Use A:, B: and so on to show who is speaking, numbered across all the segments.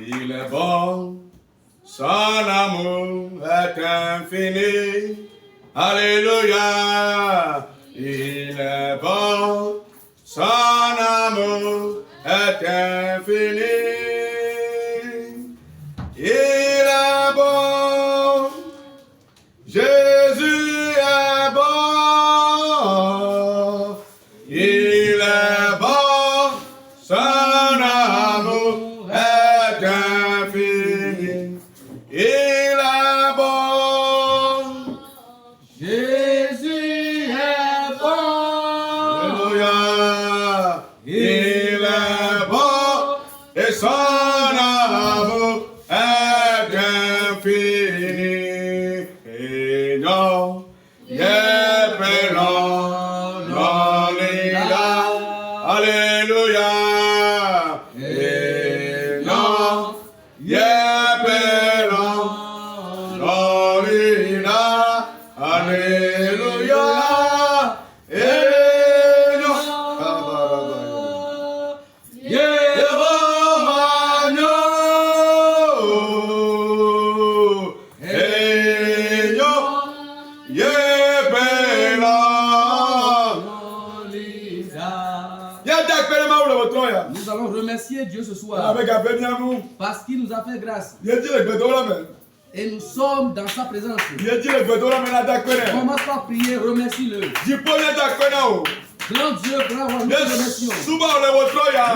A: Il est bon, son amour est infini. Alléluia. Il est bon, son amour est infini. Il est bon, Jésus est bon. Il est bon, son amour est infini. Il est bon,
B: Jésus est bon.
A: Alléluia. Il est bon et son amour est infini. Et non, Alléluia. Et non, Alléluia. Et non,
B: Nous allons remercier Dieu ce soir parce qu'il nous a fait grâce et nous sommes dans sa présence. Commence par prier, remercie-le. Grand Dieu, grand roi, nous te remercions.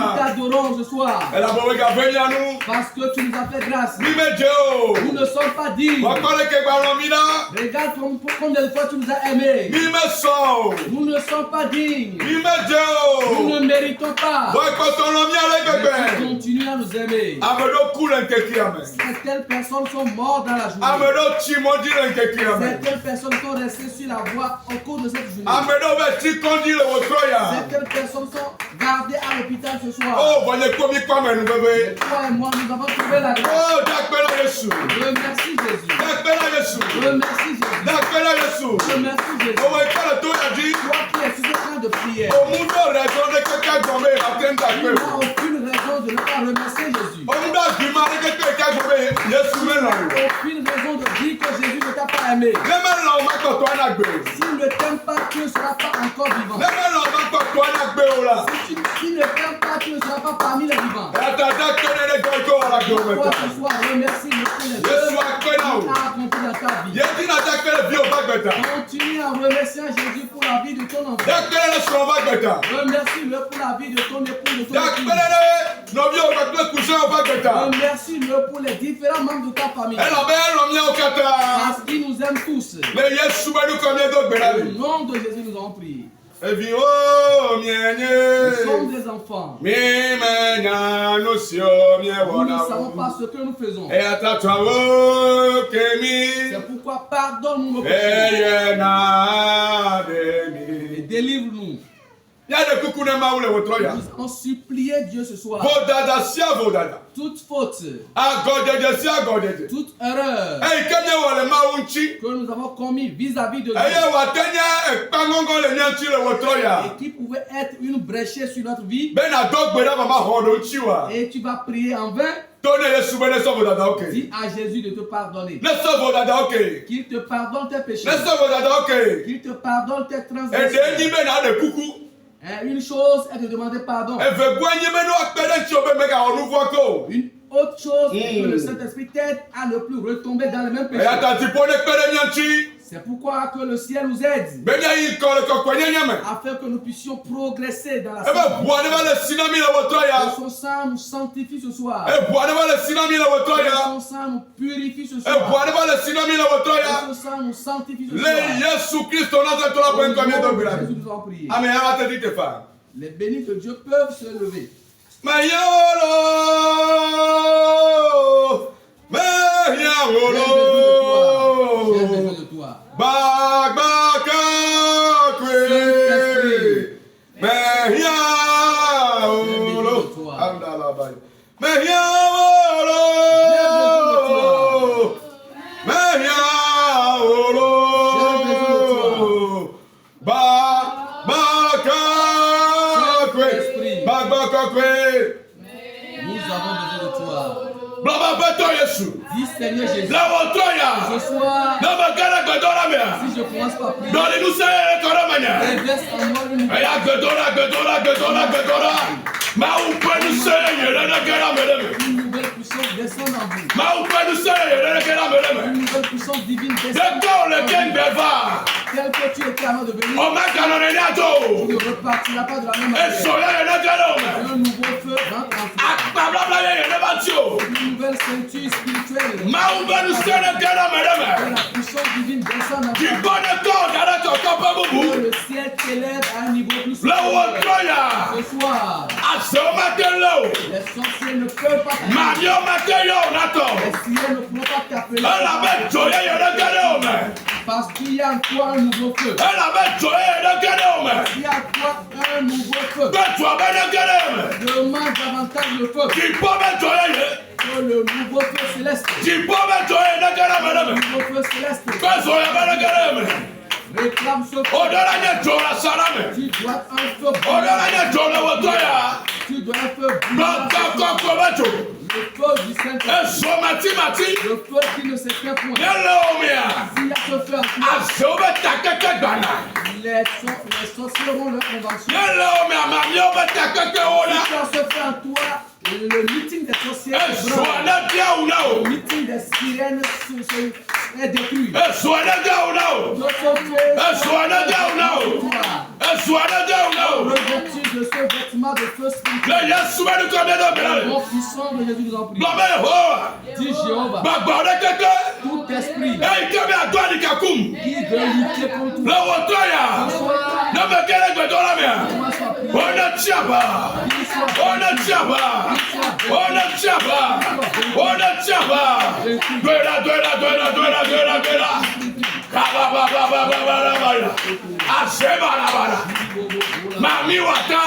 B: Nous t'adorons ce soir parce que tu nous as fait grâce. Nous ne sommes pas dignes. Regarde combien de fois tu nous as aimés. Nous ne sommes pas dignes. Nous ne méritons pas. Mais tu continues à nous aimer. Certaines personnes sont mortes dans la journée. Certaines personnes sont restées sur la voie au cours de cette journée. Certaines personnes sont gardées à l'hôpital ce soir. Mais toi et moi, nous avons trouvé la grâce. Remercie Jésus. Remercie Jésus. Remercie Jésus. Toi qui es sur ce train de prière. Il n'y a aucune raison de ne pas remercier Jésus. Aucune raison de dire que Jésus ne t'a pas aimé. S'il ne t'aime pas, tu ne seras pas encore vivant. S'il ne t'aime pas, tu ne seras pas parmi les vivants. Toi ce soir, remercie-le pour les œuvres qu'il a accomplies dans ta vie. Continue à remercier Jésus pour la vie de ton enfant. Remercie-le pour la vie de ton époux, de ton épouse. Remercie-le pour les différents membres de ta famille. Parce qu'il nous aime tous. Au nom de Jésus, nous avons prié. Nous sommes des enfants. Nous ne savons pas ce que nous faisons. C'est pourquoi pardonne-nous nos péchés. Et délivre-nous. Nous allons supplier Dieu ce soir. Toute faute, toute erreur que nous avons commis vis-à-vis de Dieu et qui pouvait être une bréchere sur notre vie, et tu vas prier en vain. Dis à Jésus de te pardonner. Qu'il te pardonne tes péchés. Qu'il te pardonne tes transgressions. Une chose est de demander pardon. Une autre chose est que le Saint-Esprit t'aide à ne plus retomber dans le même péché. C'est pourquoi que le ciel nous aide afin que nous puissions progresser dans la sainteté. Que son sang nous sanctifie ce soir. Que son sang nous purifie ce soir. Que son sang nous sanctifie ce soir. Jésus nous en prie. Les bénis de Dieu peuvent se lever. J'ai besoin de toi. Nous avons besoin de toi. Dis Seigneur Jésus. Ce soir, si je commence par prier, déverse en moi une nouvelle puissance descend en vous. Une nouvelle puissance divine descend. Tel que tu étais avant de venir, tu ne repartiras pas de la même manière. Un nouveau feu rentre en toi. Une nouvelle ceinture spirituelle. La puissance divine descend en toi. Que le ciel t'élève à un niveau plus supérieur. Ce soir, les sorciers ne peuvent pas t'appeler. Les ciels ne pourront pas t'appeler. Parce qu'il y a en toi un nouveau feu. Il y a en toi un nouveau feu. Demande davantage le feu. Que le nouveau feu céleste. Le nouveau feu céleste. Réclame ce feu. Tu dois un feu. Tu dois un feu. Le feu du Saint-Esprit. Le feu qui ne s'éteint point. S'il y a ce feu en toi, les sorciers auront leur convention. Si ce feu en toi, le meeting des sorciers est le meeting des sirènes est détruit. Revêtu de ce vêtement de feu spirituel. Au nom puissant de Jésus nous en prie. Dis Jéhovah, tout esprit qui veut lutter contre toi,
A: Mami wata,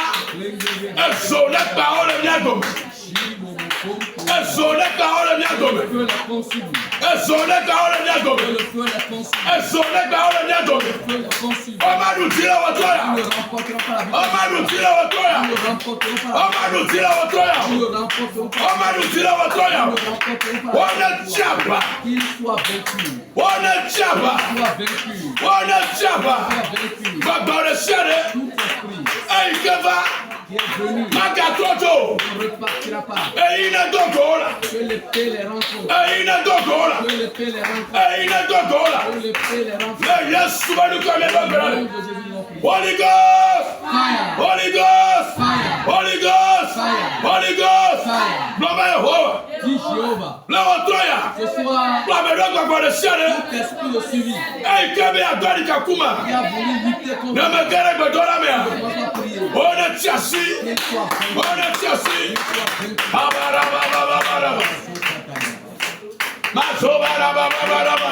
A: eso le parole miago. Eso le parole miago. Eso le parole miago. Eso le parole miago. Omanu tira watoya. Omanu tira watoya. Omanu tira watoya. Omanu tira watoya. Ona chapa. Ona chapa. Ona chapa. Babare sere. Ei keva. Magatoto. Eina dogola. Eina dogola. Eina dogola. Yesu banu kame dogola. Holy Ghost. Holy Ghost. Holy Ghost. Holy Ghost. Blama Yehova. Blama Toya. Blama dogo kwa sere. Ei kebe adori kakuma. Nama kere bedola mea. Ona chasi. Ona chasi. Abara baba baba. Masobara baba baba.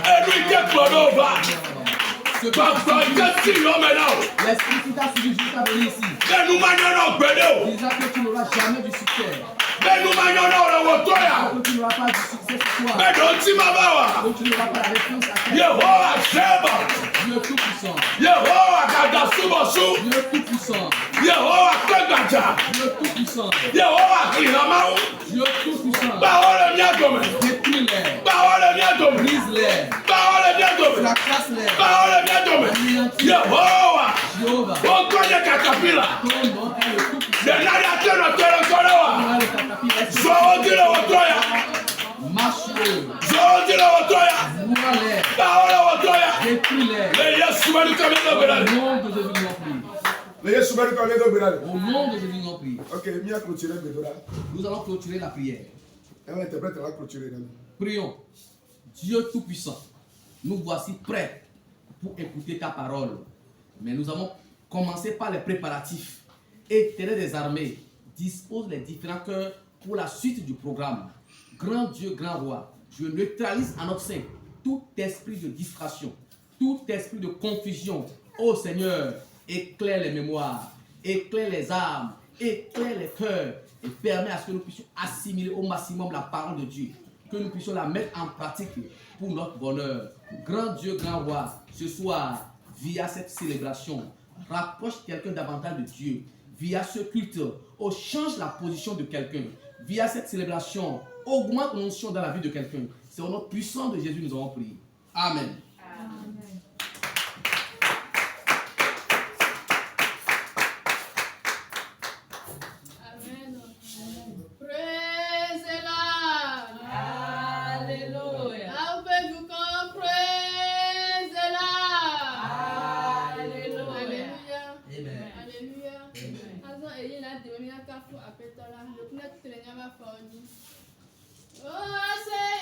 A: Every get blood over. Pasteur, qu'est-ce qu'il y a maintenant?
C: L'esprit qui t'a suivi jusqu'à venir ici.
A: Que nous manions pédé.
C: Disant que tu n'auras jamais du succès.
A: Que nous manions le wotoya.
C: Que tu n'auras pas du succès sur toi.
A: Mais don't see ma bawa.
C: Donc tu n'auras pas la réponse à quelqu'un.
A: Yehowa Sheba.
C: Dieu tout-puissant.
A: Yehowa Kadasubosu.
C: Dieu tout-puissant.
A: Yehowa Kagaja.
C: Dieu tout-puissant.
A: Yehowa Kinamaou.
C: Dieu tout-puissant.
A: Parole miatome.
C: Détruis-les.
A: Parole miatome.
C: Brise-les.
A: Parole miatome.
C: Fracasse-les.
A: Parole miatome. Yehowa.
C: Jéhovah.
A: Okonye katapila.
C: Ton nom est le tout-puissant.
A: Denari ateno tolokolewa.
C: Le catapille.
A: Zoodile wotoya.
C: Marche-le.
A: Zoodile wotoya.
C: Vois-les.
A: Parole wotoya.
C: Détruis-les.
A: Le Yesu manu kameno
C: Au
A: belali.
C: nom de Jésus, nous prie.
B: Le Yesu manu kameno belali.
C: Au nom de Jésus, nous prie.
B: Ok, mia clôturer Bedora.
C: Nous allons clôturer la prière.
B: Un interprète va clôturer.
C: Prions. Dieu Tout-Puissant, nous voici prêts pour écouter ta parole. Mais nous avons commencé par les préparatifs. Éternel des armées, dispose les différents cœurs pour la suite du programme. Grand Dieu, grand roi, je neutralise en notre sein tout esprit de distraction, tout esprit de confusion. Ô Seigneur, éclaire les mémoires, éclaire les âmes, éclaire les cœurs et permets à ce que nous puissions assimiler au maximum la parole de Dieu, que nous puissions la mettre en pratique pour notre bonheur. Grand Dieu, grand roi, ce soir, via cette célébration, rapproche quelqu'un davantage de Dieu. Via ce culte, on change la position de quelqu'un. Via cette célébration, augmente l'onction dans la vie de quelqu'un. C'est au nom puissant de Jésus que nous avons prié. Amen.
D: Amen. Amen. Praise the Lord.
E: Alléluia.
D: How can you come? Praise the Lord.
E: Alléluia.
C: Amen.
D: Alléluia. Azo eyi na demi na kafu apetola. Lokuna tulenya mafoni. Oh, I say.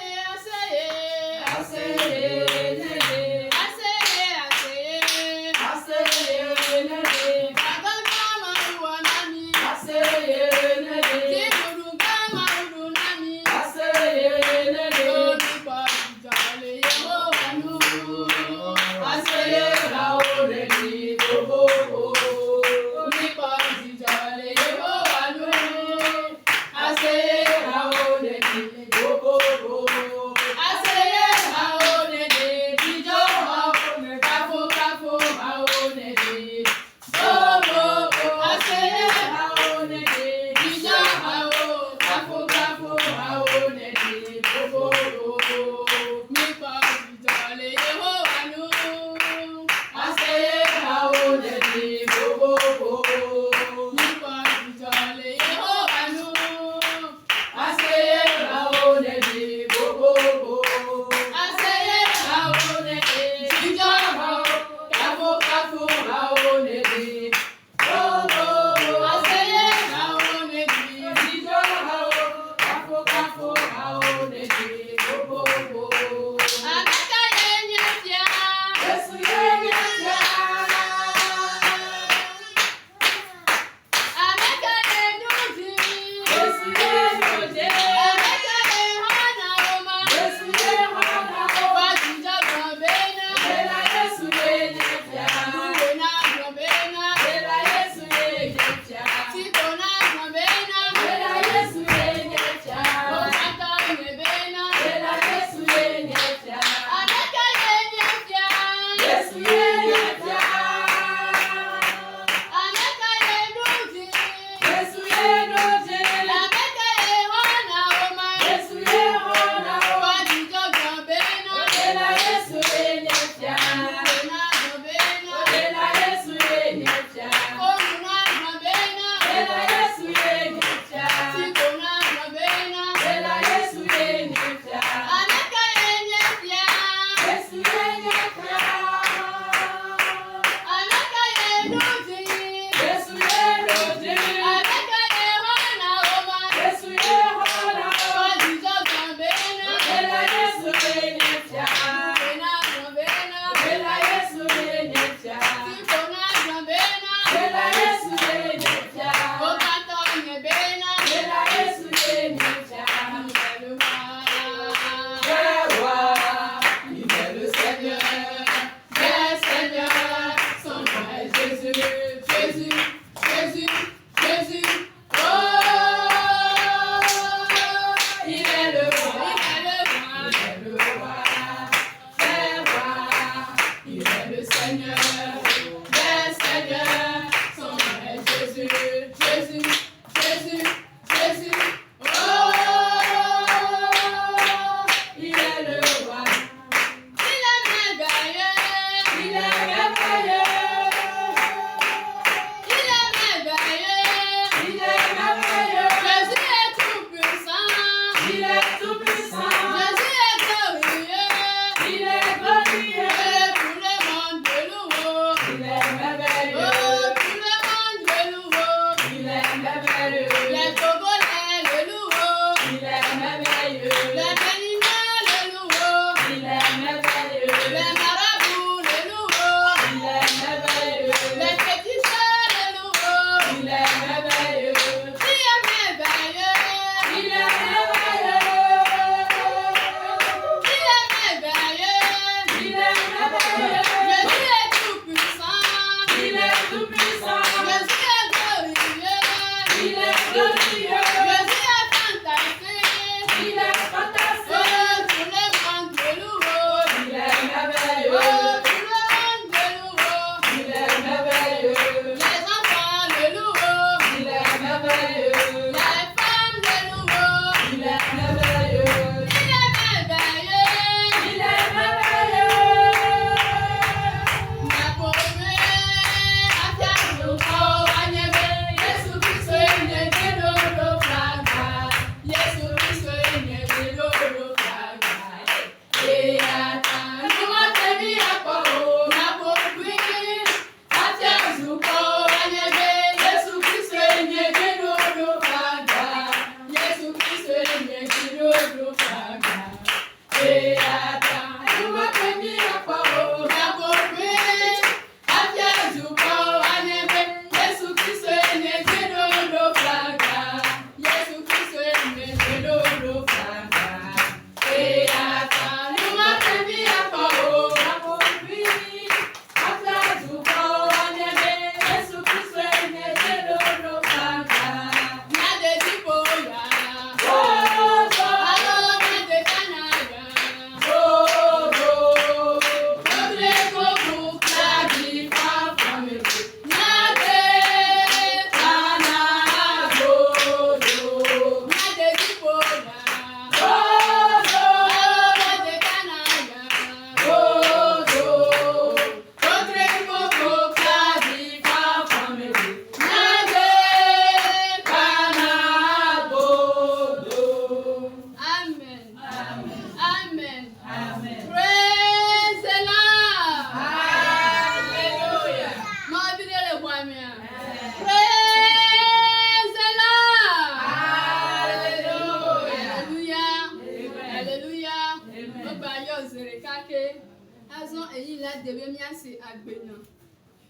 D: la debe miasi agbena.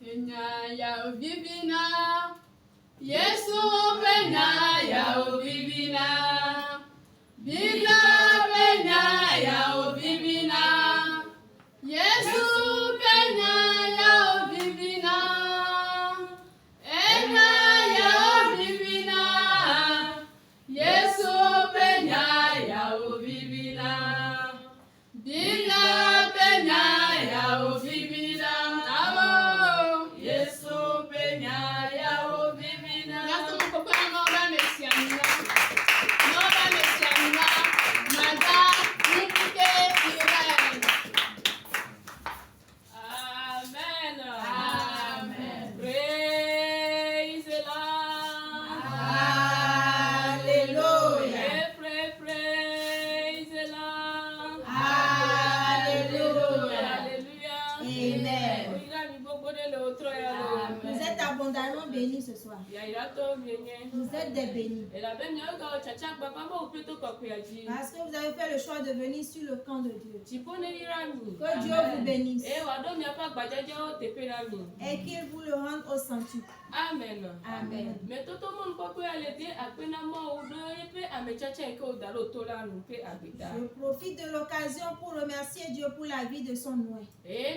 D: Enya ya vivina. Yesu penya ya vivina. Biblia penya ya vivina. Yesu penya ya vivina. Enya ya vivina. Yesu penya ya vivina. Biblia penya ya vivina. Amo Yesu penya ya vivina. Yasu mkoko no ba mesiamina. No ba mesiamina. Mada nipike Israel. Amen. Amen. Praise the Lord.
F: Hallelujah.
D: Praise the Lord.
F: Hallelujah.
D: Hallelujah.
F: Amen. Vous êtes abondamment bénis ce soir. Vous êtes des bénis. Parce que vous avez fait le choix de venir sur le camp de Dieu. Que Dieu vous bénisse. Et qu'il vous le rende au centuple.
D: Amen.
F: Amen. Je profite de l'occasion pour remercier Dieu pour la vie de son Noé. Et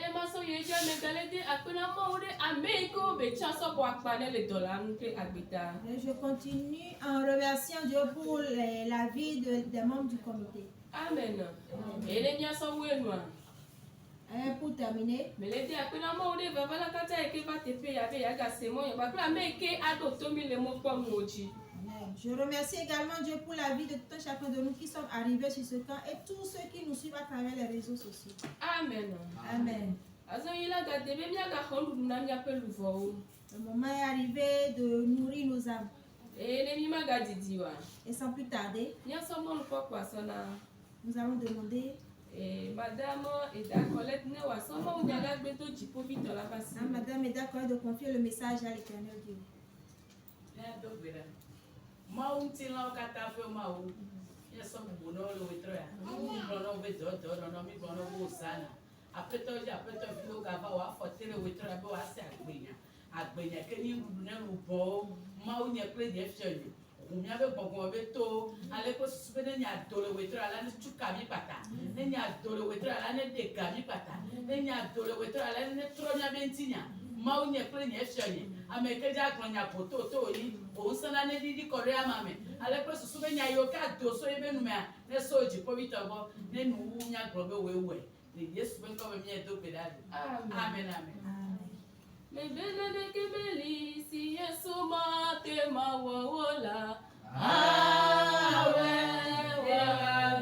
F: je continue en remerciant Dieu pour la vie des membres du comité.
D: Amen.
F: Et pour terminer, amen. Je remercie également Dieu pour la vie de tout un chacun de nous qui sommes arrivés sur ce camp et tous ceux qui nous suivent à travers les réseaux sociaux.
D: Amen.
F: Amen. Le moment est arrivé de nourrir nos âmes. Et sans plus tarder, nous allons demander
D: Madame Eda Colette
F: à Madame Eda Colette de confier le message à l'Éternel Dieu.
D: Amen. Mais benede kebeli si Yesu mate mawola.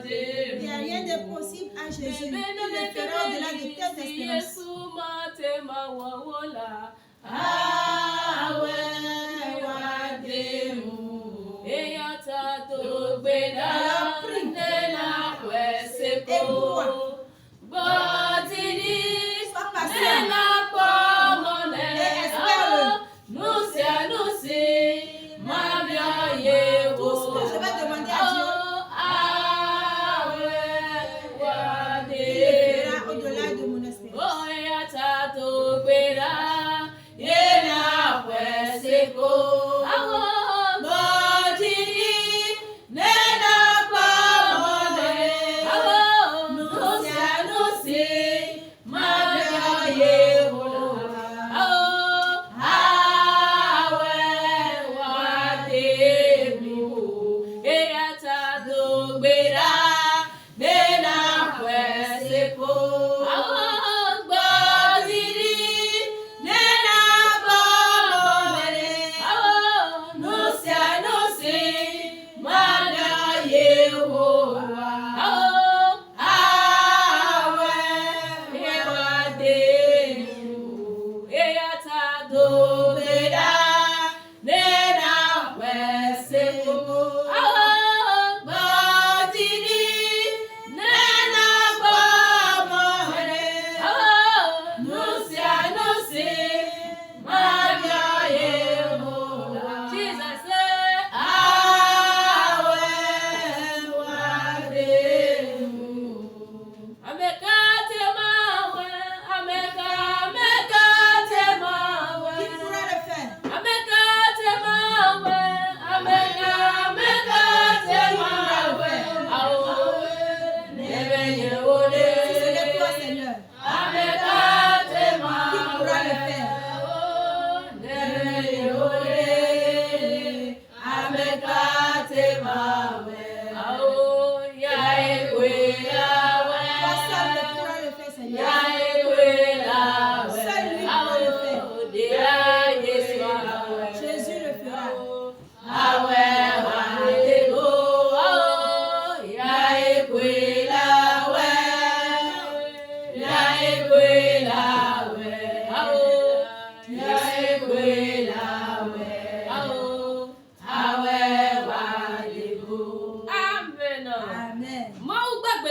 F: Il n'y a rien de possible à Jésus. Il le fera au-delà de tes espérances.
D: Yesu mate mawola. Eyata to gbeda nena kweseko. Botini nena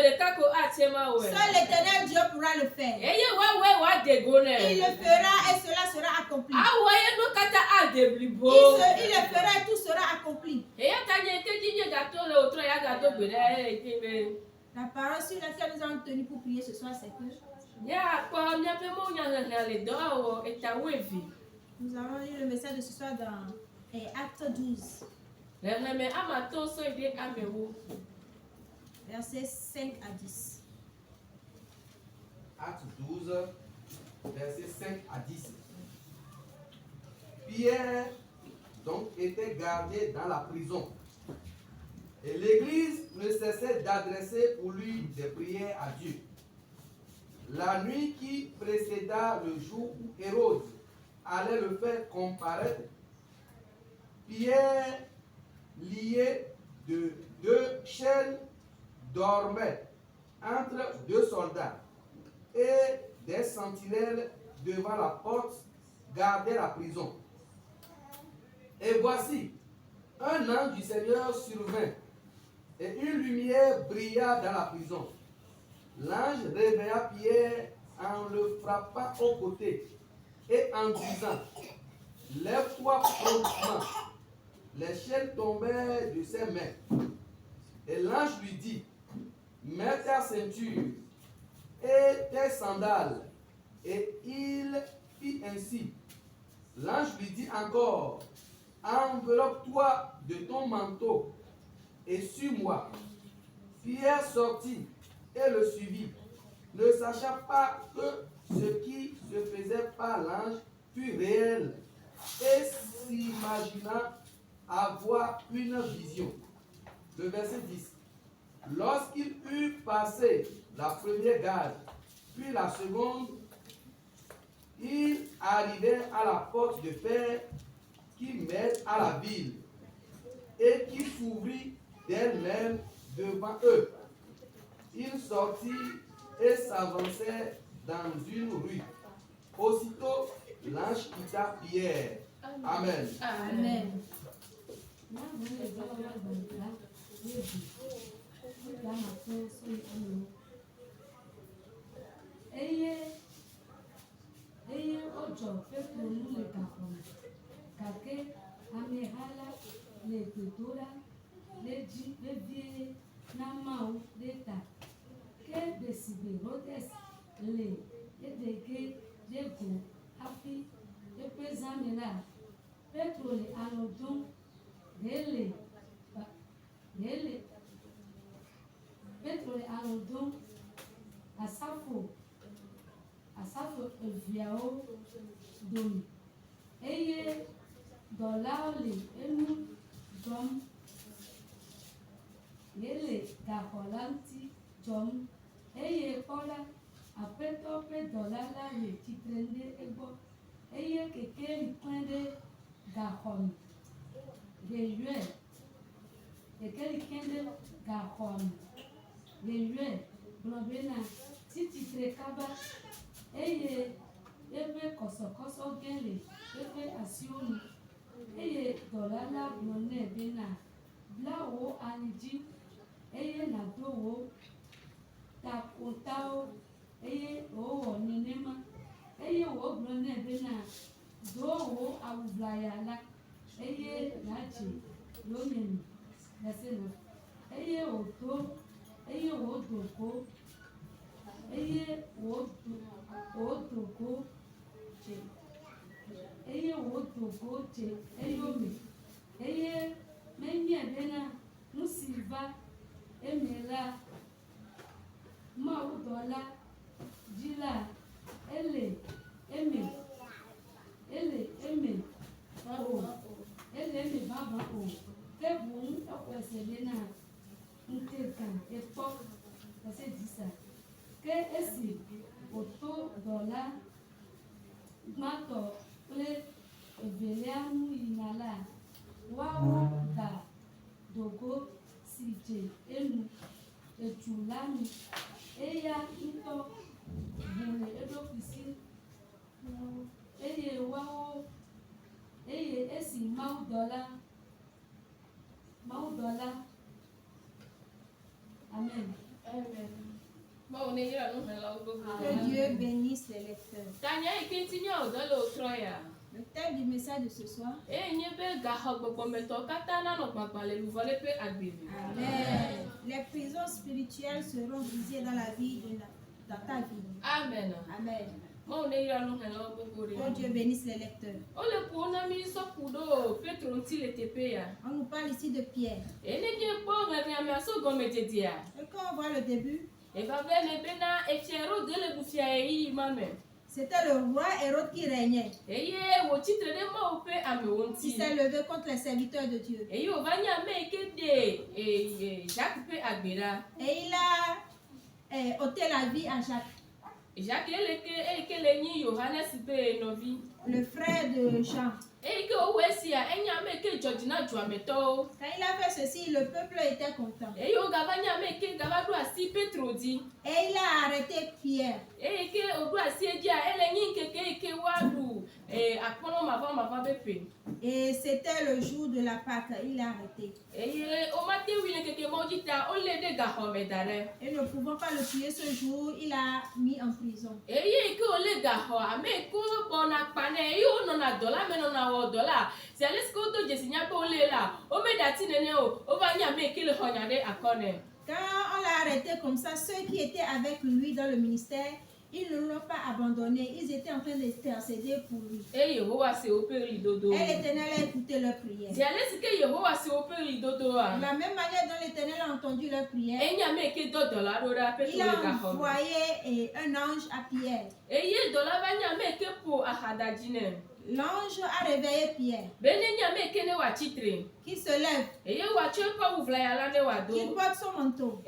F: Seul l'Éternel Dieu pourra le faire. Il le fera et cela sera accompli. Il le fera et tout sera accompli. La parole sur laquelle nous allons tenir pour prier ce soir, c'est que nous avons lu le message de ce soir dans Acte 12, versets 5 à 10.
C: Acte 12, versets 5 à 10. Pierre donc était gardé dans la prison. Et l'Église ne cessait d'adresser pour lui des prières à Dieu. La nuit qui précéda le jour où Hérode allait le faire comparaître, Pierre, lié de 2 chaînes, dormait entre 2 soldats, et des sentinelles devant la porte gardaient la prison. Et voici, un ange du Seigneur survint, et une lumière brilla dans la prison. L'ange réveilla Pierre en le frappant au côté et en disant: lève-toi promptement. Les chaînes tombèrent de ses mains. Et l'ange lui dit: mets ta ceinture et tes sandales. Et il fit ainsi. L'ange lui dit encore: enveloppe-toi de ton manteau et suis-moi. Pierre sortit et le suivit, ne sachant pas que ce qui se faisait par l'ange fut réel, et s'imagina avoir une vision. Le verset 10. Lorsqu'il eut passé la première garde, puis la seconde, il arrivait à la porte de fer qui mène à la ville, et qui s'ouvrit d'elle-même devant eux. Il sortit et s'avançait dans une rue. Aussitôt, l'ange quitta Pierre. Amen.
F: Amen.
G: Eye odzɔ Petro nu le gaxɔme, gake ameha la le dodo la le dzi vevie na Mawu ɖe ta. Ke ɖesigbe Herodes le eɖege ɖe go hafi eƒe zãme la, Petro le alɔ dom Petro le alɔ dom asafo eviawo dome, eye dɔlawo le enu dzɔm. Yele gaxɔ la ŋuti dzɔm, eye kpɔ la, aƒetɔ ƒe dɔla la le tsitre ɖe egbɔ, eye kekeli klẽ ɖe gaxɔme. Kekeli klẽ ɖe gaxɔme. Yeyɔe gblɔ bena tsi tsitre kaba, eye eƒe kɔsɔkɔsɔ gã le eƒe asiwo nu, eye dɔla la gblɔ nɛ bena bla wò ali dzi, eye nàdo wò takotawo, eye wòwɔ nenema, eye wògblɔ nɛ bena do wò awu ʋlaya la, eye nàdze yonyeme lesena, eye wòdo go, eye wòdo go dze eyome, eye menye bena nu si va eme la, mawudɔla dzi la, ele eme vavã o, ke boŋ exɔ se bena ŋutega ekpɔ ɛsɛ dzisa, ke esi wòto dɔla gbãtɔ kple evelia ŋu yina la, woawo ga dogo si dze enu etsu la nu, eya ŋutɔ ʋu le eɖokui si, eye esi mawudɔla amen.
F: Que Dieu bénisse les lecteurs. Le thème du message de ce soir. Amen. Les prisons spirituelles seront brisées dans la vie dans ta vie. Amen. Amen. Que Dieu bénisse les lecteurs. On nous parle ici de Pierre. Et quand on voit le début, c'était le roi Hérode qui régnait. Il s'est levé contre les serviteurs de Dieu. Et il a ôté la vie à Jacques. Le frère de Jean. Quand il a fait ceci, le peuple était content. Et il a arrêté Pierre. Et c'était le jour de la Pâque, il l'a arrêté. Et ne pouvant pas le tuer ce jour, il l'a mis en prison. Quand on l'a arrêté comme ça, ceux qui étaient avec lui dans le ministère, ils ne l'ont pas abandonné. Ils étaient en train d'intercéder pour lui. Et l'Éternel a écouté leurs prières. De la même manière dont l'Éternel a entendu leurs prières, il a envoyé un ange à Pierre. L'ange a réveillé Pierre. Qui se lève. Qui porte son manteau.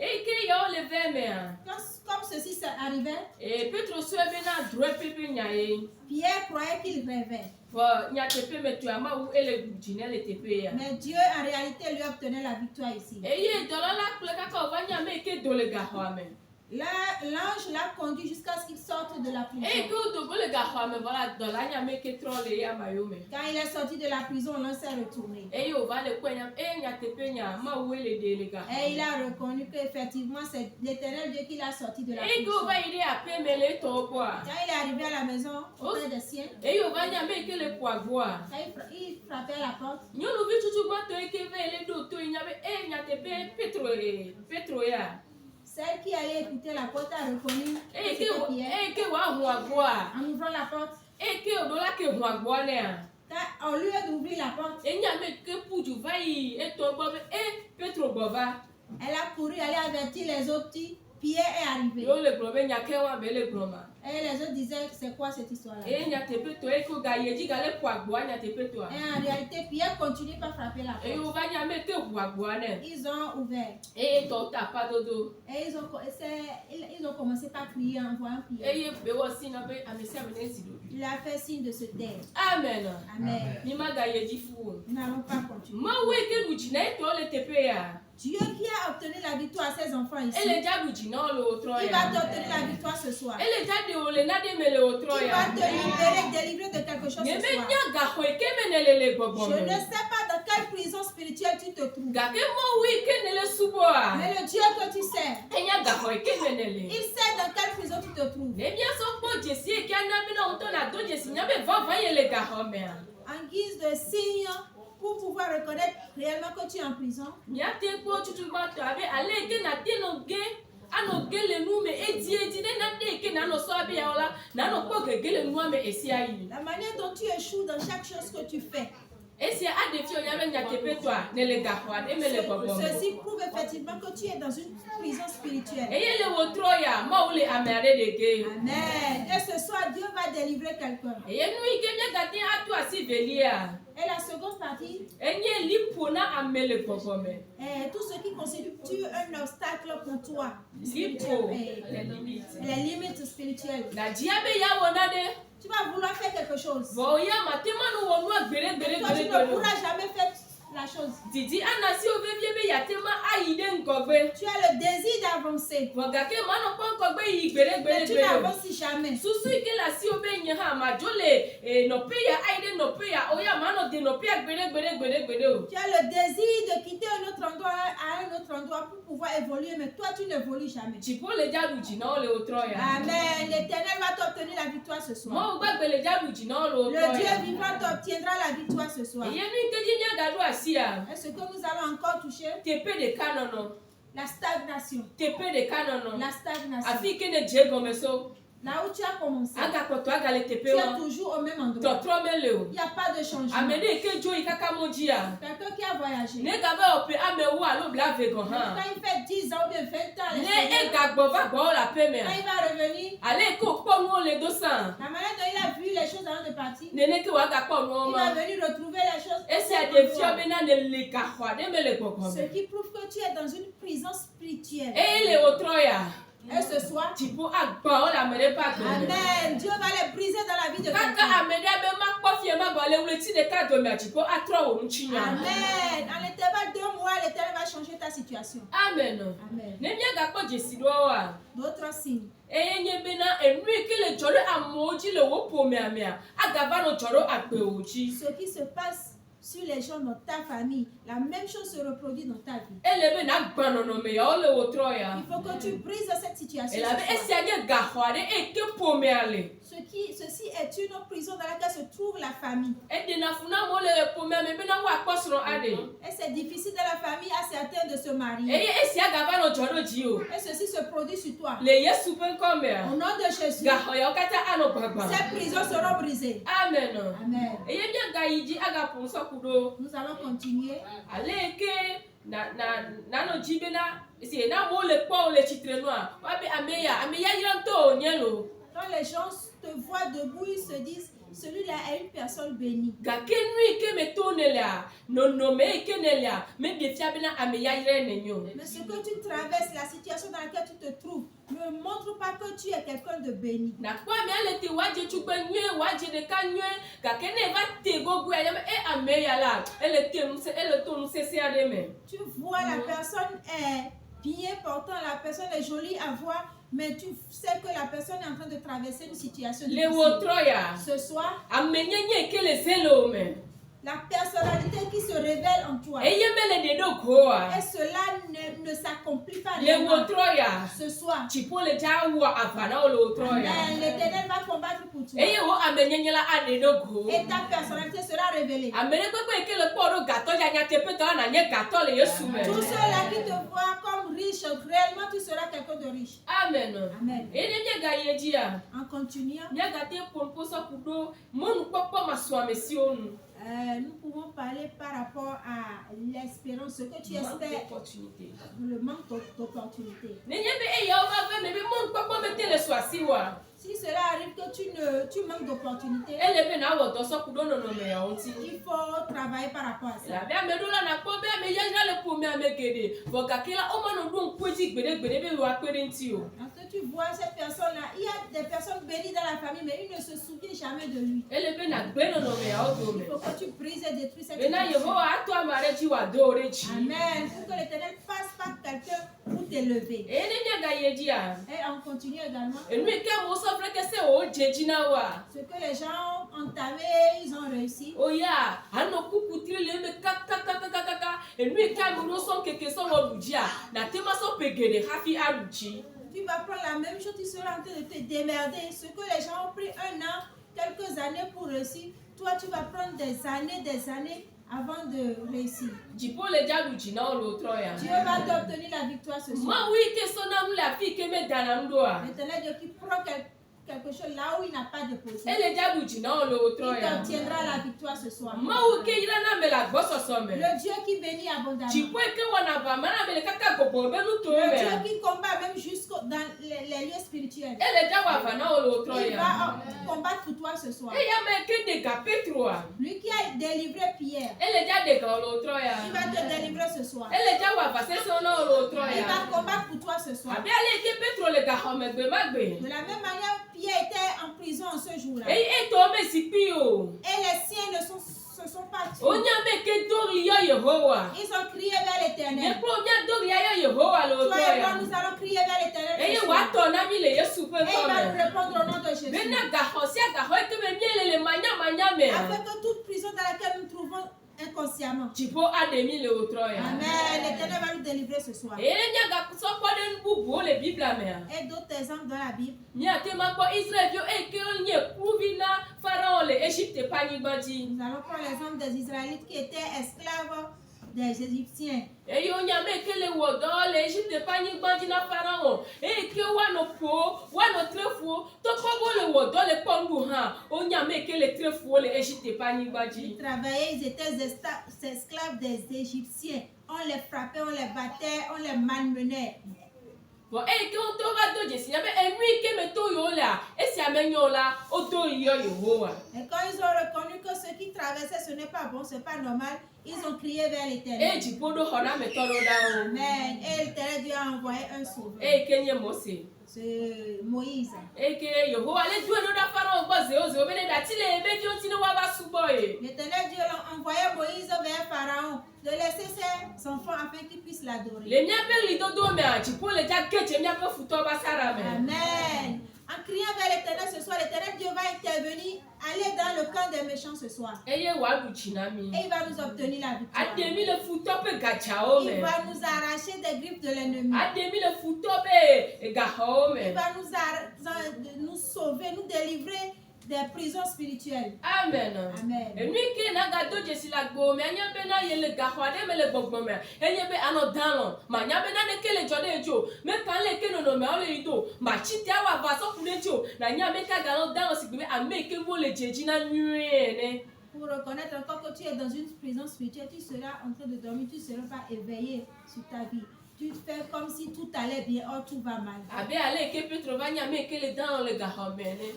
F: Comme ceci arrivait, Pierre croyait qu'il rêvait. Mais Dieu en réalité lui obtenait la victoire ici. L'ange l'a conduit jusqu'à ce qu'il sorte de la prison. Quand il est sorti de la prison, l'ange s'est retourné. Et il a reconnu qu'effectivement c'est l'Éternel Dieu qui l'a sorti de la prison. Quand il est arrivé à la maison, auprès des siens, il frappait à la porte. Celle qui allait écouter la porte a reconnu que c'était Pierre. En ouvrant la porte, au lieu d'ouvrir la porte, elle a couru, elle a averti les autres petits. Pierre est arrivé. Et les autres disaient, c'est quoi cette histoire-là? Et en réalité, Pierre continue par frapper la porte. Ils ont ouvert. Et ils ont commencé par crier en voyant Pierre. Il a fait signe de se taire. Amen. Amen. Nous n'allons pas continuer. Dieu qui a obtenu la victoire à ses enfants ici, il va t'obtenir la victoire ce soir. Il va te libérer, délivrer de quelque chose ce soir. Je ne sais pas dans quelle prison spirituelle tu te trouves. Mais le Dieu que tu sers, il sait dans quelle prison tu te trouves. En guise de signe, pour pouvoir reconnaître réellement que tu es en prison, la manière dont tu échoues dans chaque chose que tu fais, ceci prouve effectivement que tu es dans une prison spirituelle. Amen. Et ce soir, Dieu va délivrer quelqu'un. Et la seconde partie, tout ce qui constitue un obstacle pour toi, les limites spirituelles. Tu vas vouloir faire quelque chose. Toi, tu ne pourras jamais faire la la chose.
D: Didi anasi ovevie be yatema aide ngogbe.
F: Tu as le désir d'avancer.
D: Wagake mano kon ngogbe yi gbere gbere
F: Mais tu
D: gbere.
F: n'avances jamais.
D: Susu ike la si obe nye ha majole no peya aide no peya oya mano de no peya gbere gbere gbere gbere o.
F: Tu as le désir de quitter un autre endroit à un autre endroit pour pouvoir évoluer, mais toi tu n'évolues jamais.
D: Chipo le jadu jina le otroya.
F: Amen. L'Éternel va t'obtenir la victoire ce soir.
D: Mo gbagbe le jadu jina le otroya.
F: Le Dieu vivant t'obtiendra la victoire ce soir.
D: Yemi keji nya gadu asia.
F: Est-ce que nous allons encore toucher?
D: Tepe de kanono.
F: La stagnation.
D: Tepe de kanono.
F: La stagnation.
D: Afi kene je gomeso.
F: Là où tu as commencé,
D: Aga poto aga le tepe
F: tu es
D: wa.
F: toujours au même endroit.
D: Totro mele
F: Il n'y a pas de changement.
D: Amede ke jo ikaka mojia.
F: Quelqu'un qui a voyagé,
D: Ne gaba ope amewu alo bla vegan
F: quand
D: ha.
F: il fait 10 ans ou bien 20 ans,
D: Ne
F: l'extérieur,
D: egagbo va gbo la peme.
F: quand il va revenir,
D: Ale ko po nu le dosan.
F: la manière dont il a vu les choses avant de partir,
D: Nene ke waga po nu
F: il va
D: ma.
F: venir retrouver les choses.
D: Ese de fio bena ne le ka hwa de mele gbogbo.
F: Ce qui prouve que tu es dans une prison spirituelle.
D: E le otroya.
F: Et ce soir,
D: Tipo agba o la mele pa gbe.
F: Amen. Dieu va les briser dans la vie de
D: Kaka
F: quelqu'un.
D: amede be ma kpo fie ma gba le wleti de ka do mi achipo atro o nchinya.
F: Amen. En l'intervalle de 2 mois, l'Éternel va changer ta situation.
D: Amen.
F: Amen.
D: Ne mi aga kpo jesi do wa.
F: D'autres signes.
D: Enye bena enu ikele joro amoji le wo po mi amia. Agaba no joro agbe oji.
F: Ce qui se passe sur les gens dans ta famille, la même chose se reproduit dans ta vie.
D: Ele be na gba no no me ya o le otroya.
F: Il faut que tu brises cette situation.
D: Ela be
F: ce
D: esi
F: soir.
D: anye ga hwa de e ke po mi ale.
F: Ceci est une prison dans laquelle se trouve la famille.
D: E de na funa mo le po mi ame be na wa kposro ade.
F: Et c'est difficile dans la famille à certains de se marier.
D: Eye esi agaba no joro ji o.
F: Et ceci se produit sur toi.
D: Le Yesu pe ko me.
F: Au nom de Jésus,
D: Ga hoya kata ano gbagba.
F: ces prisons seront brisées.
D: Amen.
F: Amen.
D: Eye mi aga yiji aga punso kudo.
F: Nous allons continuer.
D: Aleke na no jibe na si na mo le po le chitre no a wa be ameya yonto nyelo
F: Quand les gens te voient debout, ils se disent, celui-là est une personne bénie.
D: ga kenui ke me tonelia no me kenelia me de fia be na ameya yire nenyo.
F: Mais ce que tu traverses, la situation dans laquelle tu te trouves, ne montre pas que tu es quelqu'un de béni.
D: Na kwa me ale te waje chugbe nwe waje de ka nwe ga kene va te gogu ya ameya la ele to nu se ade me.
F: Tu vois la personne est bien portant, la personne est jolie à voir, mais tu sais que la personne est en train de traverser une situation
D: Le
F: difficile.
D: wotroya
F: Ce soir,
D: amenyenye ke le selo me.
F: la personnalité qui se révèle en toi,
D: Eye mele de do goa.
F: et cela ne s'accomplit pas
D: Le
F: réellement.
D: wotroya
F: Ce soir,
D: chipo le jawa avana o le wotroya.
F: Amen. L'Éternel va combattre pour toi.
D: Eye wo amenyenye la ade do go.
F: Et ta personnalité sera révélée.
D: Amene gbegbe ke le poro gato ya nya tepe to na nye gato le Yesu me.
F: Tous ceux-là qui te voient comme riche, réellement tu seras quelqu'un de riche.
D: Amen.
F: Amen.
D: Ene nye ga yeji ya.
F: En continuant,
D: Nya ga te ponpo so kudo monu popo maswa mesi onu.
F: nous pouvons parler par rapport à l'espérance, ce que tu espères,
D: Opportunité.
F: le manque d'opportunité.
D: Ne nye be e ya o va ve me be monu popo me te le swasi wa.
F: Si cela arrive que tu manques d'opportunité,
D: Ele be na wo do so kudo no me ya onti.
F: il faut travailler par rapport à ça.
D: La bia me do la na po be me ya le po me amegede. Bo ga kila o ma no do nkweji gbede be wa pere nti o.
F: Parce que tu vois cette personne-là, il y a des personnes bénies dans la famille, mais il ne se souvient jamais de lui.
D: Ele be na gbe no me ya o do me.
F: Il faut que tu brises et détruis cette
D: Bena
F: situation.
D: Yehowa ato amare ji wa do reji.
F: Amen. Pour que l'Éternel fasse par quelqu'un pour t'élever.
D: Ene nye ga yeji a.
F: Et on continue également.
D: Enu ke mo so fre ke se o jeji na wa.
F: Ce que les gens ont entamé, ils ont réussi.
D: Oya, ano kuku tri le me kaka. Enu ke mo so keke so wo luji a. Na tema so pegede hafi aluji.
F: Tu vas prendre la même chose, tu seras en train de te démerder. Ce que les gens ont pris 1 an, quelques années pour réussir, toi tu vas prendre des années avant de réussir.
D: Jipo le jaluji na o lo troya.
F: Dieu va t'obtenir la victoire ce soir.
D: Ma wi ke so na mu la fi ke me dana ndo a.
F: L'éternel Dieu qui prend quelque chose là où il n'a pas déposé,
D: Ele jaluji na o lo
F: il
D: troya.
F: t'obtiendra la victoire ce soir.
D: Ma wi ke ira na me la gboso so me.
F: Le Dieu qui bénit abondamment.
D: Jipo ke wana ba mana me le kaka gobo be nu to
F: Le
D: me.
F: Dieu qui combat même jusqu'au dans les lieux spirituels.
D: Ele jawa va na o lo
F: Il
D: troya.
F: va combattre pour toi ce soir.
D: E ya me ke de ka Petro a.
F: Lui qui a délivré Pierre,
D: Ele ja de ka o lo troya.
F: il va te délivrer ce soir.
D: Ele jawa va se so na o lo
F: Il
D: troya.
F: va combattre pour toi ce soir.
D: Abi ale ke Petro le ka home gbe magbe.
F: De la même manière, Pierre était en prison en ce jour-là.
D: E to me sipi o.
F: Et les siens se sont pas tués.
D: Onya me ke dori yo
F: Ils ont crié vers l'Éternel. Toi et moi, nous allons crier vers l'Éternel. Et il va nous répondre au nom de Jésus. Afin que toute prison dans laquelle nous nous trouvons inconsciemment. Amen. L'Éternel va nous délivrer ce soir. Et d'autres exemples dans la Bible. Nous allons prendre l'exemple des Israélites qui étaient esclaves des Égyptiens. Et ils travaillaient, ils étaient esclaves des Égyptiens. On les frappait, on les battait, on les malmenait. Et quand ils ont reconnu que ce qui traversait, ce n'est pas bon, ce n'est pas normal, ils ont crié vers l'Éternel. Amen. Et l'Éternel Dieu a envoyé un sauveur. C'est Moïse. L'Éternel Dieu a envoyé Moïse vers Pharaon de laisser ses enfants afin qu'ils puissent l'adorer. Amen. En criant vers l'Éternel ce soir, l'Éternel Dieu va intervenir, aller dans le camp des méchants ce soir. Et il va nous obtenir la victoire. Il va nous arracher des griffes de l'ennemi. Il va nous sauver, nous délivrer des prisons spirituelles. Amen. Amen. Pour reconnaître encore que tu es dans une prison spirituelle, tu seras en train de dormir, tu ne seras pas éveillé sur ta vie. Tu fais comme si tout allait bien, or tout va mal. De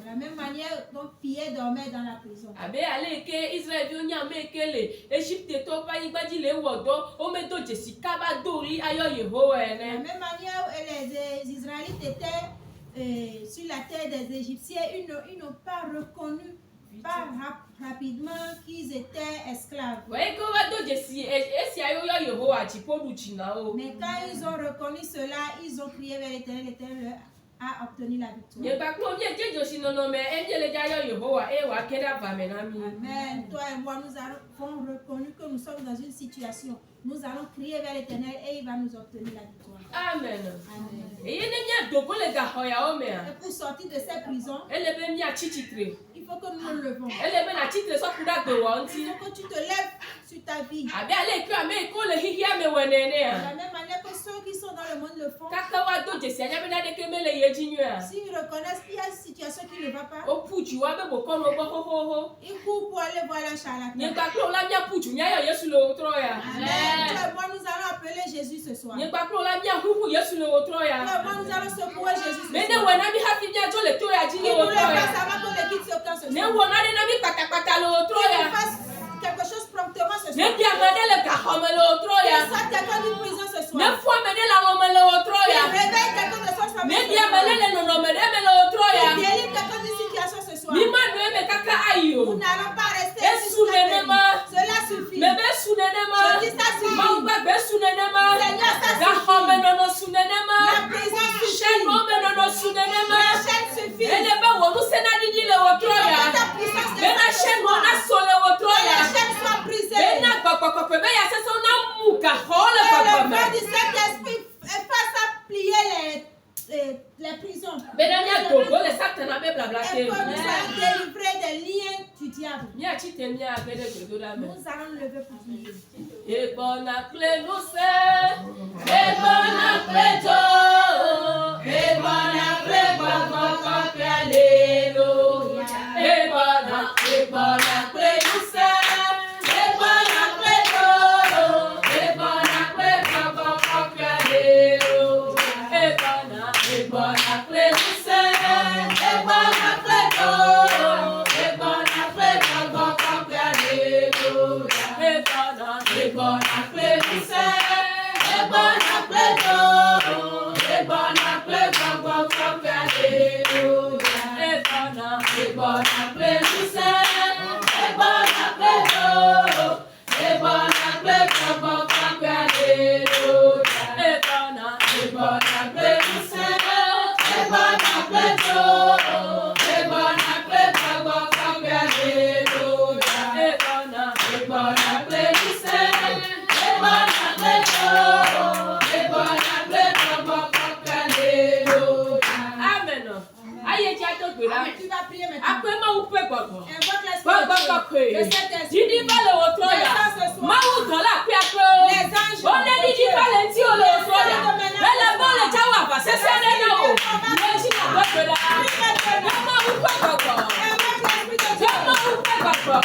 F: la même manière, donc Pierre dormait dans la prison. De la même manière, les Israélites étaient sur la terre des Égyptiens, ils n'ont pas reconnu rapidement qu'ils étaient esclaves. Mais quand ils ont reconnu cela, ils ont crié vers l'Éternel, l'Éternel a obtenu la victoire. Amen. Toi et moi, nous avons reconnu que nous sommes dans une situation. Nous allons crier vers l'Éternel et il va nous obtenir la victoire. Amen. Amen. Et pour sortir de cette prison, il faut que nous nous levons. Il faut que tu te lèves sur ta vie. De la même manière que ceux qui sont dans le monde le font. S'ils reconnaissent qu'il y a une situation qui ne va pas, ils courent pour aller voir la charlatan. Moi, nous allons appeler Jésus ce soir. Moi, nous allons secouer Jésus ce soir. Il ne pas savoir qu'on le quitte ce camp ce soir. Il fasse quelque chose promptement ce soir. Il sort quelqu'un d'une prison ce soir. Il réveille quelqu'un de son famille. Il délivre quelqu'un d'une situation ce soir. Nous n'allons pas rester cela suffit. Je dis ça suffit. Seigneur, ça suffit. La prison suffit. La chaîne suffit. La puissance de la chaîne soit brisée. Le vent du Saint-Esprit fasse à plier les prisons. Et que nous soyons délivrés des liens du diable. Nous allons lever pour prier. Et bon appelé nous c'est, et bon appelé Joe, et bon appelé Papa, alléluia. Et bon appelé nous c'est, et bon appelé Joe, et bon appelé Papa, alléluia. Et bon appelé nous c'est, et bon appelé Joe, et bon appelé Papa, alléluia. Et bon appelé nous c'est, et bon appelé Joe, et bon appelé Papa, alléluia. Et bon appelé nous c'est, et bon appelé Joe, et bon appelé
D: Après ma ou peut quoi. J'ai dit pas le retour là. Ma ou dans la paix après. On est dit pas le ti au retour là. Mais la bonne est à wa c'est ça là non. Mais si la bonne là. Ma ou peut quoi. Ma ou peut quoi.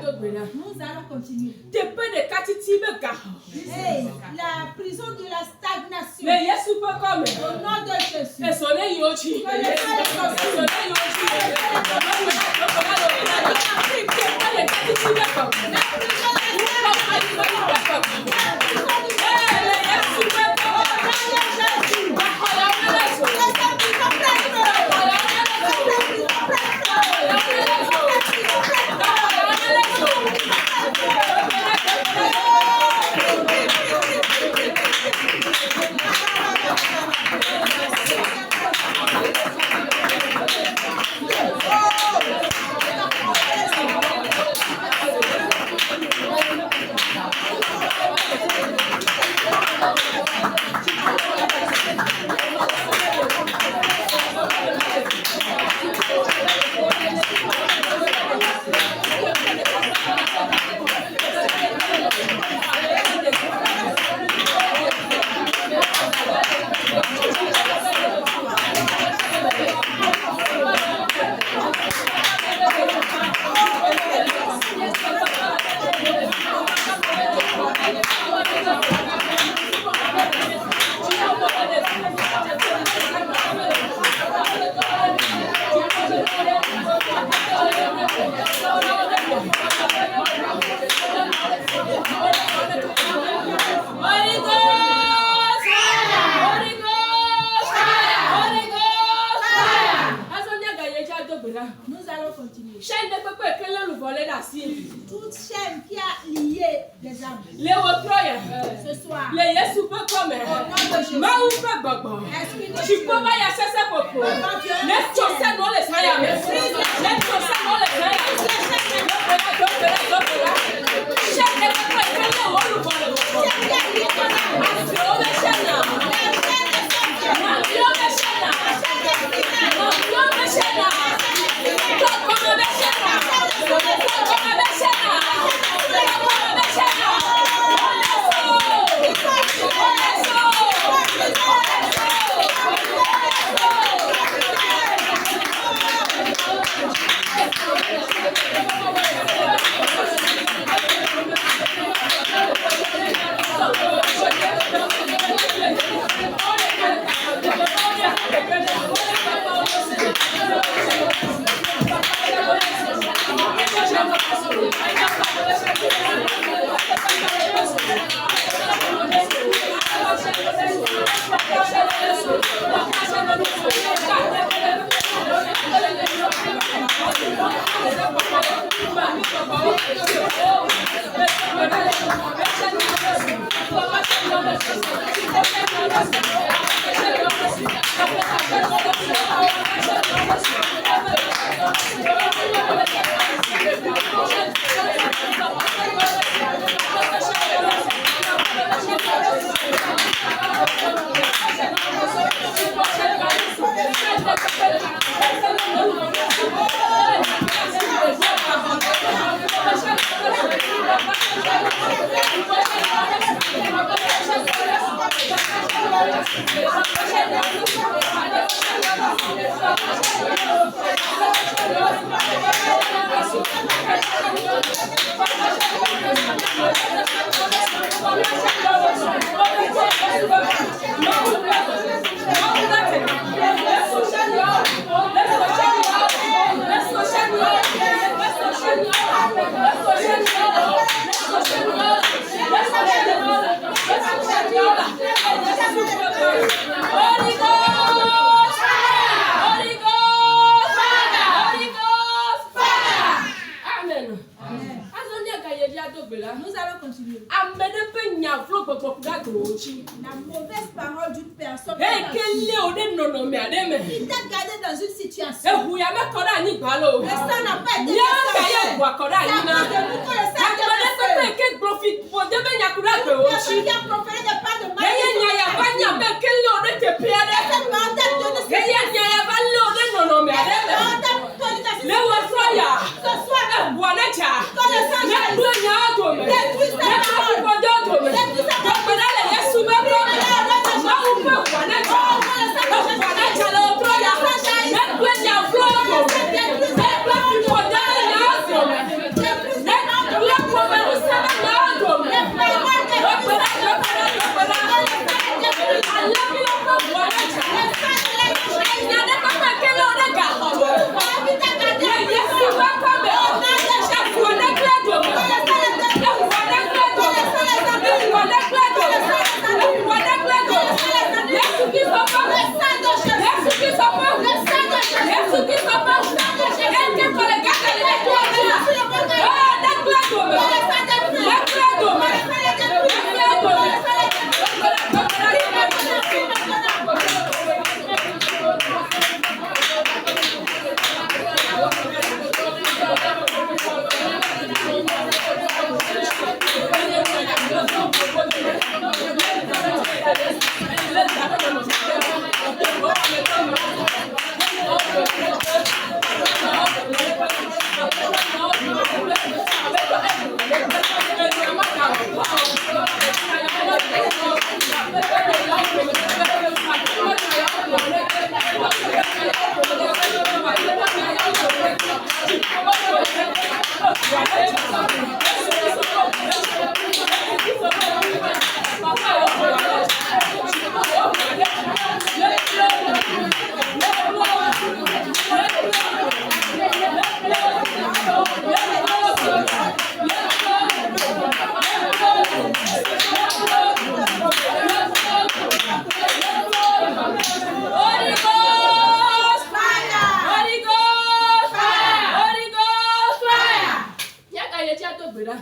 F: Nous allons continuer.
D: Hey,
F: La prison de la stagnation.
D: mais Yesu peut comme.
F: Au nom de Jésus.
D: Et sonner yochi.
F: Que le Seigneur soit
D: Sonner yochi.
F: Nous allons continuer.
D: Chaîne de peuple que le volet la cible.
F: Toute chaîne qui a lié les âmes.
D: Les Otroya.
F: Ce soir.
D: Les Yesu peut comme.
F: Au nom de Jésus.
D: Maou peut baba.
F: Esprit de
D: Tu
F: Dieu.
D: peux pas y assez ça pour pour. Les chaussées non les sailles. Les chaussées non les sailles. Chaîne de peuple que le volet.
F: Nous allons continuer. La mauvaise parole d'une personne qui t'a gardé dans une situation. Personne n'a pas été personne qui a proféré des pas de mal.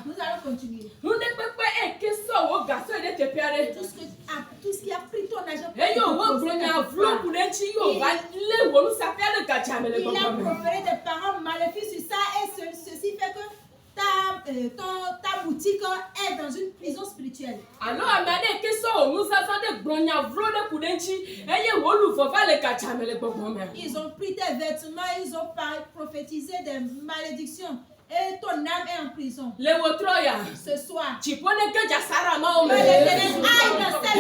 F: Nous allons continuer.
D: Tout
F: ce qui a pris ton argent.
D: Il
F: a proféré des paroles maléfiques sur ça et ceci fait que ta boutique est dans une prison spirituelle. Ils ont pris tes vêtements, ils ont prophétisé des malédictions. Et ton âme est en prison. Ce soir. Que l'Éternel aille dans cette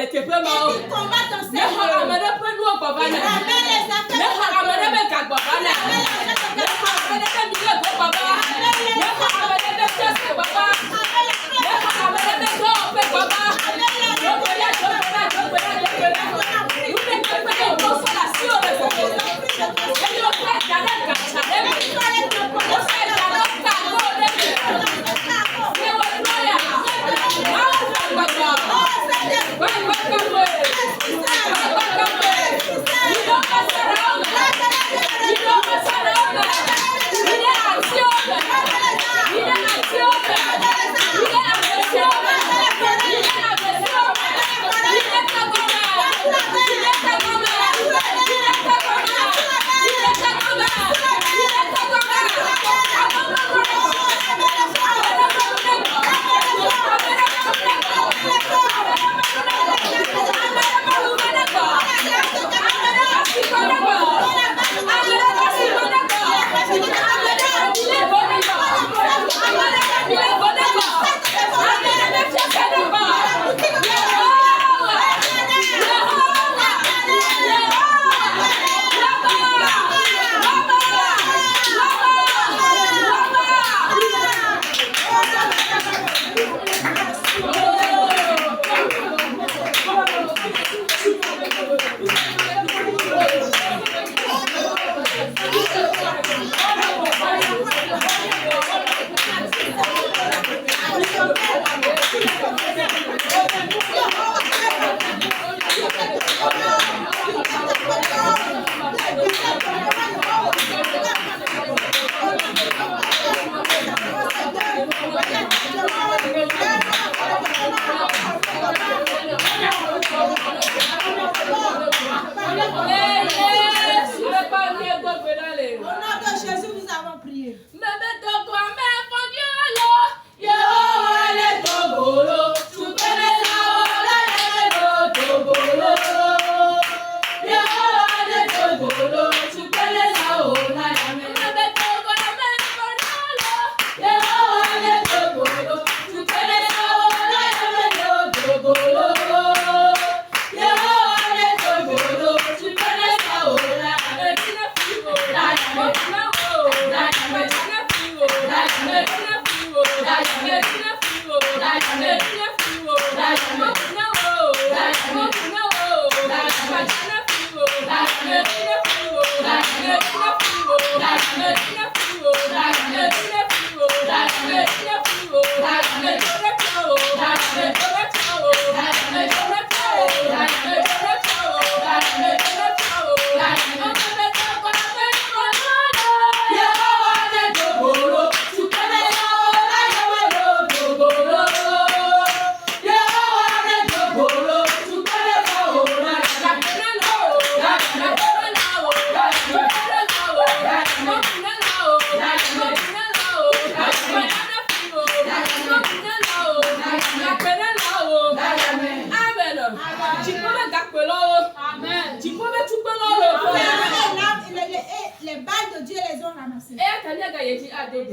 F: et qu'il combat dans cette il ramène les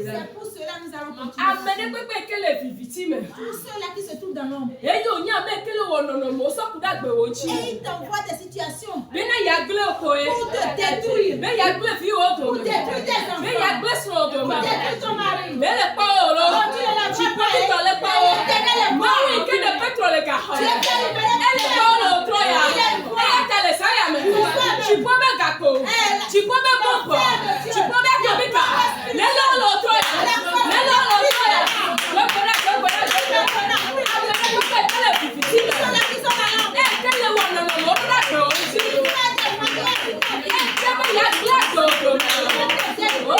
F: C'est pour cela que nous allons continuer. Tous ceux-là qui se trouvent dans l'ombre. Et ils t'envoient des situations pour te détruire. Pour détruire tes enfants. Pour détruire ton mari. Oh,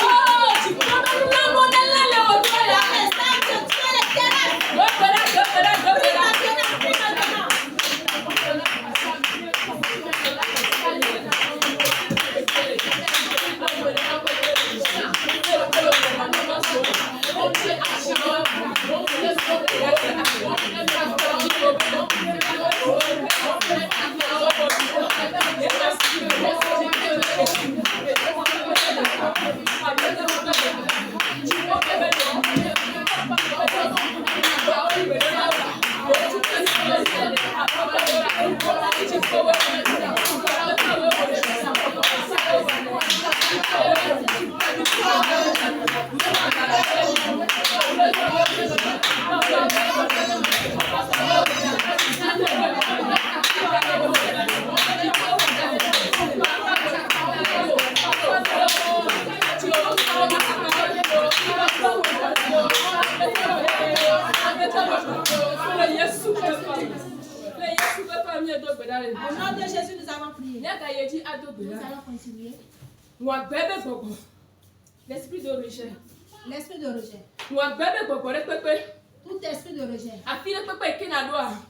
F: Au nom de Jésus, nous avons prié. Nous allons continuer.
D: L'esprit de rejet.
F: L'esprit de rejet. Tout esprit de rejet.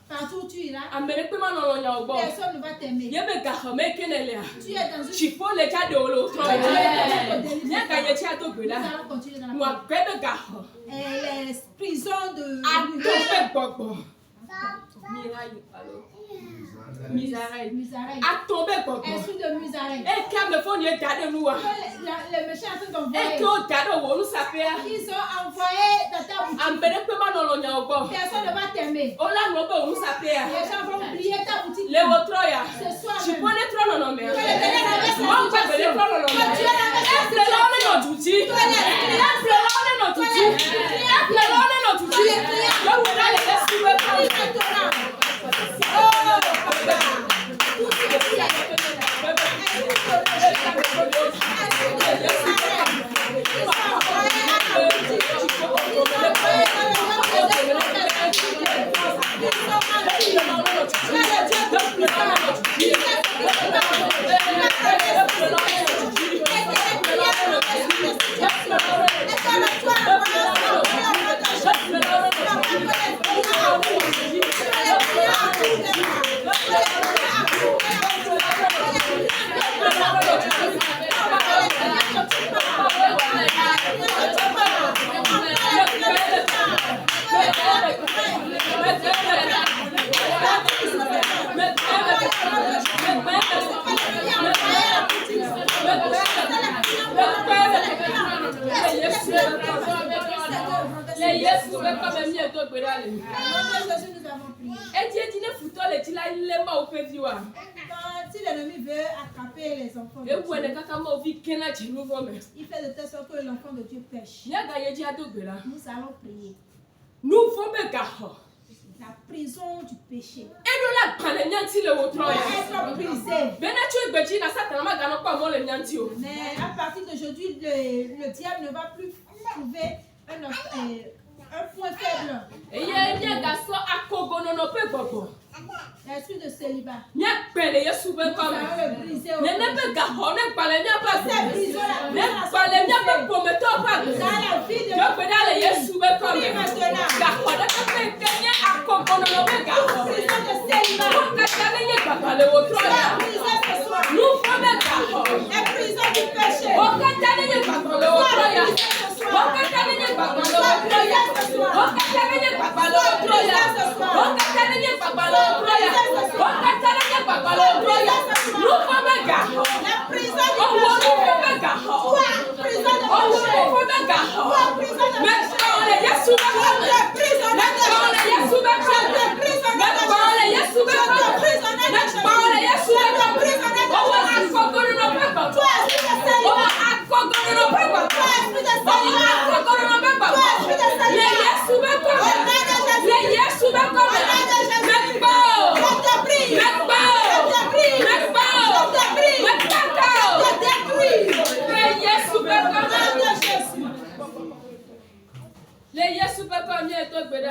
F: Partout où tu iras, personne ne va t'aimer. Tu es dans une... Nous allons continuer dans la prière. Les prisons de... Misarène. Esprit de misarène. Les méchants sont envoyés. Ils sont envoyés dans ta boutique. Personne ne va t'aimer. Les gens vont oublier ta boutique. Ce soir si l'ennemi veut attraper les enfants de Dieu, il fait de telle sorte que l'enfant de Dieu pêche. Nous allons prier. La prison du péché. Être brisé. Mais à partir d'aujourd'hui, le diable ne va plus trouver un point faible. L'esprit de célibat. Nous allons le briser.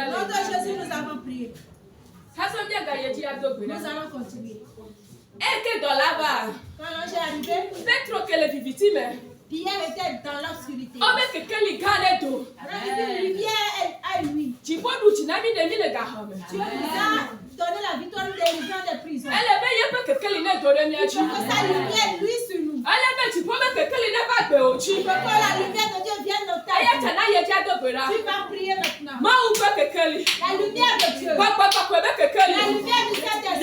F: Au nom de Jésus, nous avons prié. Nous allons continuer. Quand l'ange est arrivé, Pierre était dans l'obscurité. Avec une lumière à lui. Tu nous as donné la victoire des délivrances des prisons. Que sa lumière lui sur nous. Que la lumière de Dieu vienne dans ta Tu vas prier maintenant.
D: La
F: lumière de Dieu. La lumière du Saint-Esprit.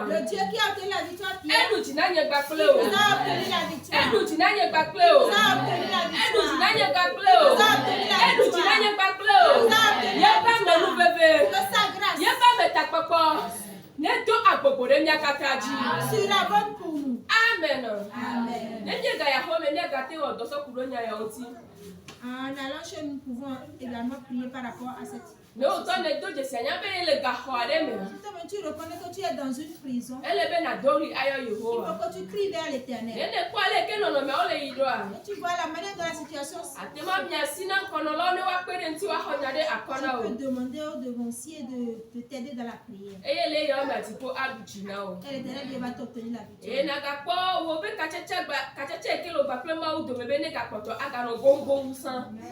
F: Le Dieu qui a obtenu la victoire, nous a obtenu la victoire. Nous a obtenu la victoire. Nous a obtenu la victoire. Nous a obtenu la victoire. Que sa grâce sur la bonne pour nous. Amen. Amen. En allant chez nous, nous pouvons également prier par rapport à cette situation. Tu reconnais que tu es dans une prison. Il faut que tu cries vers l'Éternel. Tu vois la manière dont la situation se passe. Tu peux demander au devancier de t'aider dans la prière. Et l'Éternel va t'obtenir la victoire.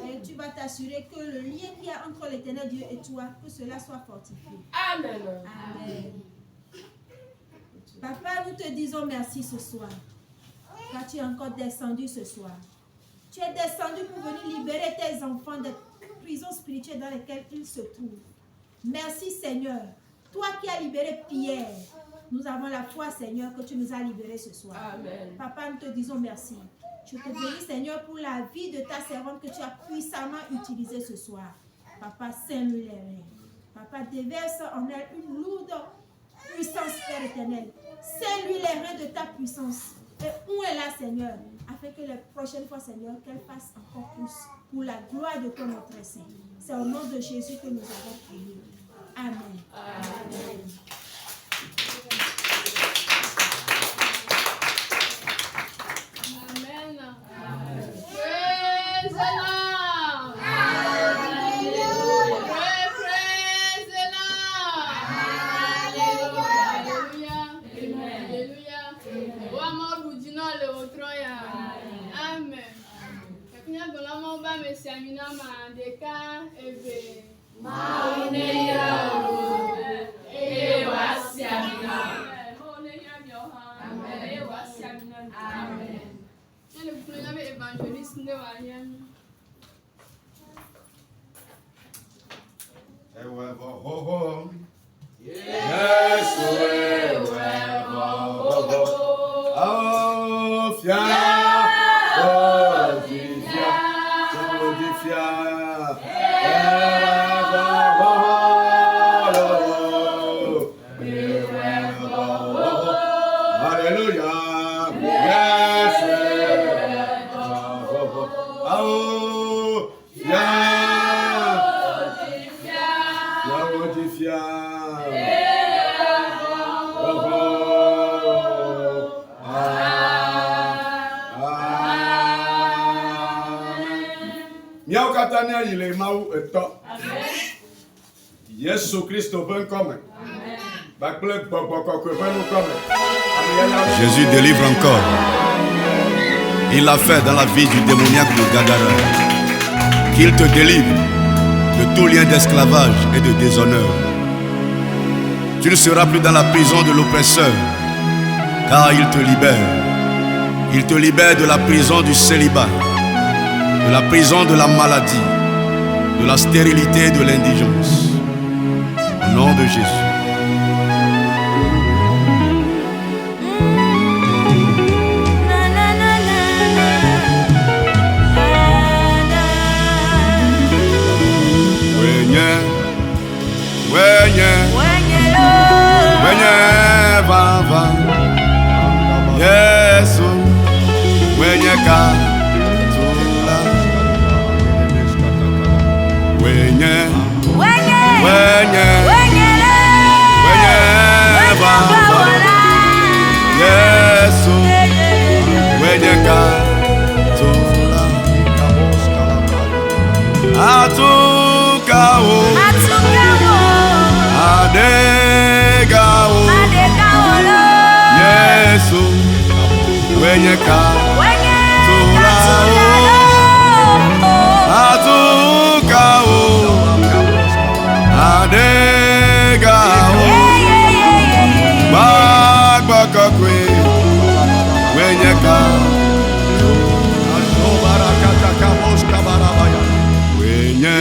F: Et tu vas t'assurer que le lien qu'il y a entre l'Éternel Dieu et toi, que cela soit fortifié. Amen. Amen. Papa, nous te disons merci ce soir. Car tu es encore descendu ce soir. Tu es descendu pour venir libérer tes enfants des prisons spirituelles dans lesquelles ils se trouvent. Merci Seigneur. Toi qui as libéré Pierre, nous avons la foi Seigneur que tu nous as libérés ce soir. Amen. Papa, nous te disons merci. Je te bénis Seigneur pour la vie de ta servante que tu as puissamment utilisée ce soir. Papa, scelle-lui les reins. Papa, déverse en elle une lourde puissance, Père éternel. Scelle-lui les reins de ta puissance. Et où est là, Seigneur, afin que les prochaines fois, Seigneur, qu'elle fasse encore plus pour la gloire de ton notre Saint. C'est au nom de Jésus que nous avons prié. Amen. Amen.
H: Amen. Jésus délivre encore. Il l'a fait dans la vie du démoniaque de Gadara. Qu'il te délivre de tout lien d'esclavage et de déshonneur. Tu ne seras plus dans la prison de l'oppresseur, car il te libère. Il te libère de la prison du célibat, de la prison de la maladie, de la stérilité et de l'indigence. Au nom de Jésus. Yesu mwenye katula wenye baba Yesu mwenye katula atukao adegao Yesu wenye katula atukao adegao bagbakakwe wenye katula wenye